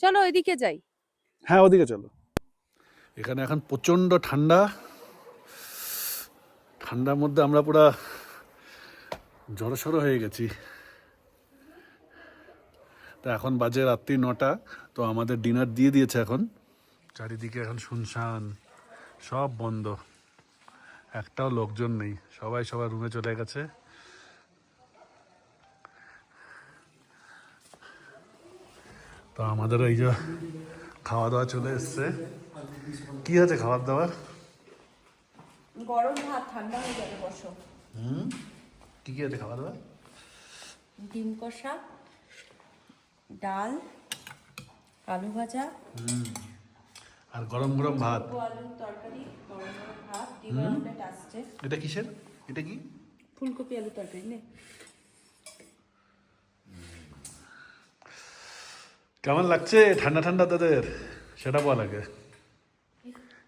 চলো ওইদিকে যাই। হ্যাঁ ওদিকে চলো। এখানে এখন প্রচন্ড ঠান্ডা, ঠান্ডার মধ্যে আমরা পুরা জড়সড় হয়ে গেছি। তো এখন বাজে রাত্রি 9টা, তো আমাদের ডিনার দিয়ে দিয়েছে এখন। চারিদিকে এখন শুনশান, সব বন্ধ, একটাও লোকজন নেই, সবাই সবার রুমে চলে গেছে। তো আমাদের এই যে খাওয়া দাওয়া চলে এসছে। কি আছে খাবার দাবার? গরম ভাত, ঠান্ডা হয়ে যাবে, বসো। কি কি আছে খাওয়া দাওয়া? ডিম কষা, ডাল, আলু ভাজা, আর গরম গরম ভাত। আলুর তরকারি, গরম গরম ভাত, ডিম অমলেট আসছে। এটা কিসের? এটা কি? ফুলকপি আলু তরকারি নে। কেমন লাগছে ঠান্ডা ঠান্ডা তোদের, সেটা বল আগে।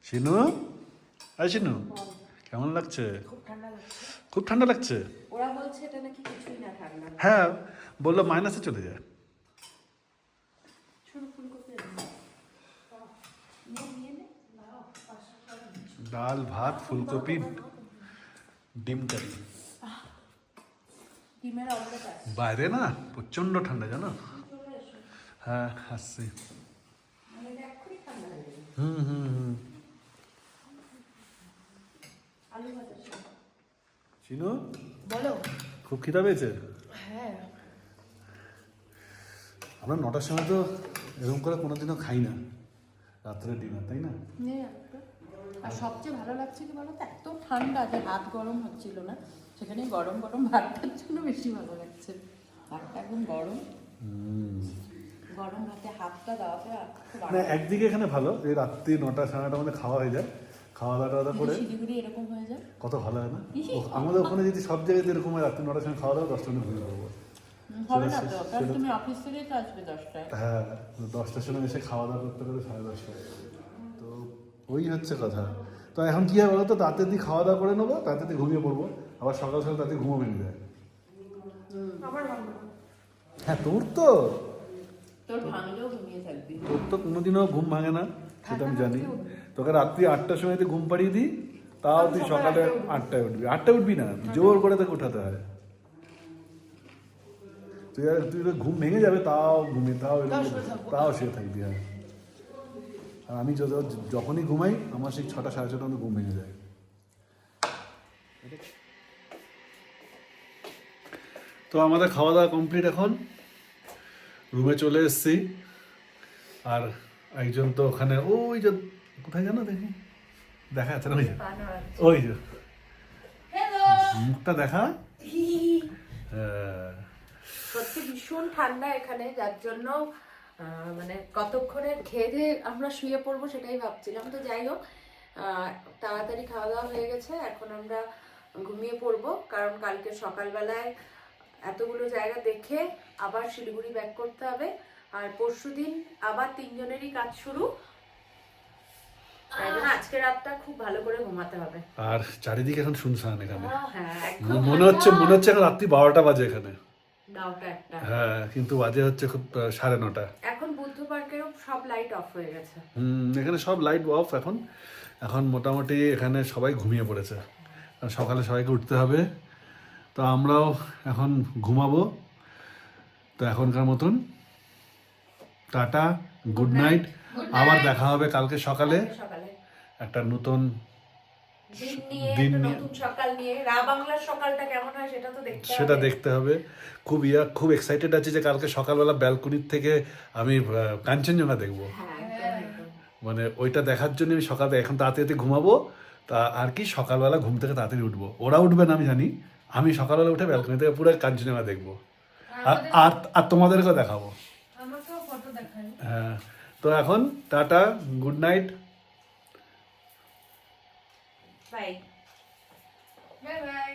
শিনু, আয় শিনু, কেমন লাগছে? খুব ঠান্ডা লাগছে। ওরা বলছে এটা নাকি কিছুই না ঠান্ডা। হ্যাঁ বললো মাইনাসে চলে যায়। ডাল ভাত ফুলকপি ডিম কারি। ডিমের অমলেট আছে। বাইরে না প্রচন্ড ঠান্ডা জানো। হ্যাঁ আসছি। হুম শিনু, বলো। খুব খিদা পেয়েছে। হ্যাঁ আমরা 9টার সময় তো এরকম করে কোনোদিনও খাই না রাত্রে ডিনার, তাই না? আর সবচেয়ে ভালো লাগছে কি বলতো, এত ঠান্ডা যে হাত গরম হচ্ছিল না, সেখানে গরম গরম ভাতটার জন্য বেশি ভালো লাগছে। ভাতটা একদম গরম, গরম ভাতে হাতটা দেওয়াতে খুব না একদিকে এখানে ভালো, এই রাত্রি 9টা 9:30 মধ্যে খাওয়া হয়ে যায়, খাওয়া দাওয়া করে শিলিগুড়ি এরকম হয়ে যায়। কত ভালো হয় না? আমাদের ওখানে যদি সব জায়গায় এরকম হয়, রাত্রি 9টার সময় খাওয়া দাওয়া 10টার মধ্যে ঘুমিয়ে পড়বো। হবে না তো, কারণ তুমি অফিস থেকেই তো আসবে 10টায়। হ্যাঁ 10টার সময় এসে খাওয়া দাওয়া করতে করতে 10:30। তো ওই হচ্ছে কথা। তো এখন কি হয় বলো তো, তাড়াতাড়ি খাওয়া দাওয়া করে নেবো, তাড়াতাড়ি ঘুমিয়ে পড়বো, আবার সকাল সকাল তাতে ঘুমো ভেঙে যায়। আমার ভালো হ্যাঁ তোর তোর ভাঙলেও ঘুমিয়ে থাকবি। তোর তো কোনোদিনও ঘুম ভাঙে না, সেটা আমি জানি। তোকে রাত্রি 8টার সময় ঘুম পাড়িয়ে দিই, তাও তুই সকালে 8টায় উঠবি। 8টায় উঠবি না, জোর করে তোকে উঠাতে হয়। তুই তো ঘুম ভেঙে যাবে, তাও ঘুমিয়ে তাও শুয়ে থাকবি। আর আমি যখনই ঘুমাই আমার সেই 6টা সাড়ে 6টার মধ্যে ঘুম ভেঙে যায়। তো আমাদের খাওয়া দাওয়া কমপ্লিট, এখন রুমে চলে এসেছি। আর একজন তো ওখানে ওই যে কোথায় জানো দেখি দেখা যাচ্ছে না, ওই যে মুখটা দেখা। সত্যি ভীষণ ঠান্ডা এখানে, যার জন্য মানে কতক্ষণের খেয়ে দিয়ে আমরা শুয়ে পড়বো সেটাই ভাবছিলাম। তো যাই হোক, তাড়াতাড়ি খাওয়া দাওয়া হয়ে গেছে, এখন আমরা ঘুমিয়ে পড়বো, কারণ কালকে সকালবেলায় এতগুলো জায়গা দেখে আবার শিলিগুড়ি ব্যাক করতে হবে। আর পরশুদিন আবার 3 জনেরই কাজ শুরু, তাই জন্য আজকে রাতটা খুব ভালো করে ঘুমাতে হবে। আর চারিদিকে এখন শুনশান এখানে, হ্যাঁ, একদম মনে হচ্ছে এখন রাত্রি 12টা বাজে এখানে। 9টা 1টা, হ্যাঁ কিন্তু বাজে হচ্ছে খুব 9:30। এখন বুদ্ধ পার্কেরও সব লাইট অফ হয়ে গেছে। এখানে সব লাইট অফ এখন। এখন মোটামুটি এখানে সবাই ঘুমিয়ে পড়েছে, আর সকালে সবাইকে উঠতে হবে। তো আমরাও এখন ঘুমাবো। তো এখনকার মতন টাটা, গুড নাইট। আবার দেখা হবে কালকে সকালে সকালে একটা নতুন দিন নিয়ে, নতুন সকাল নিয়ে। রা বাংলার সকালটা কেমন হয় সেটা দেখতে হবে। খুব এক্সাইটেড আছি যে কালকে সকালবেলা ব্যালকনির থেকে আমি কাঞ্চনজঙ্ঘা দেখবো। মানে ওইটা দেখার জন্য আমি সকালে এখন তাড়াতাড়ি ঘুমাবো। তা আর কি সকালবেলা ঘুম থেকে তাড়াতাড়ি উঠবো, ওরা উঠবে না আমি জানি। আমি সকালবেলা উঠে ব্যালকনি থেকে পুরো কাঞ্চনজঙ্ঘা দেখবো, আর তোমাদেরকেও দেখাবো। হ্যাঁ, তো এখন tata, good night, bye bye bye.